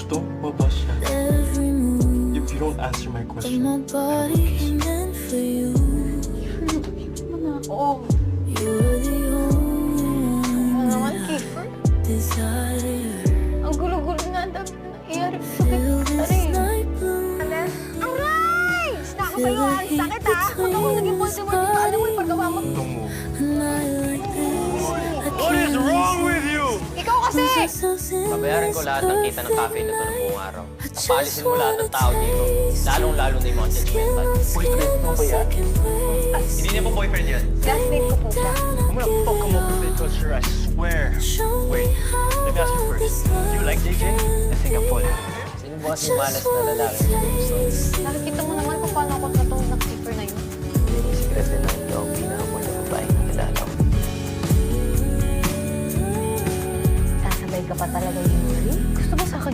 Don't wabash siya. If you don't answer my question, I will kiss you. Oo. Ano naman, Kiefer? Ang gulo-gulo na. Ang dami na nangyayari. Sakit. Aray. Aray! Snako sa'yo, ah. Ang sakit, ha? Pag ako naging Voldemort, di ba alam mo yung paggawa mo? Don't move. What is wrong with you? Ikaw kasi! Babayaran ko lahat ng kita ng cafe na ito ng buong araw. Napalisin mo lahat ng tao dito. Lalong-lalo na yung mga judgmental. Boyfriend mo ba yan? Hindi niya po boyfriend yan. Classmate ko po siya. I'm gonna fuck him up with it, sir, I swear. Wait, let me ask you first. Do you like JJ? I think I'm falling. Sino ba kasi malas na lalaki na gusto? Nakikita mo naman kung paano ako tratong ng Kiefer na yun. Hindi yung sikreto na ito ang pinakamulang babae na kilala ko. Sasabay ka pa talaga, Yuri? Gusto mo sa akin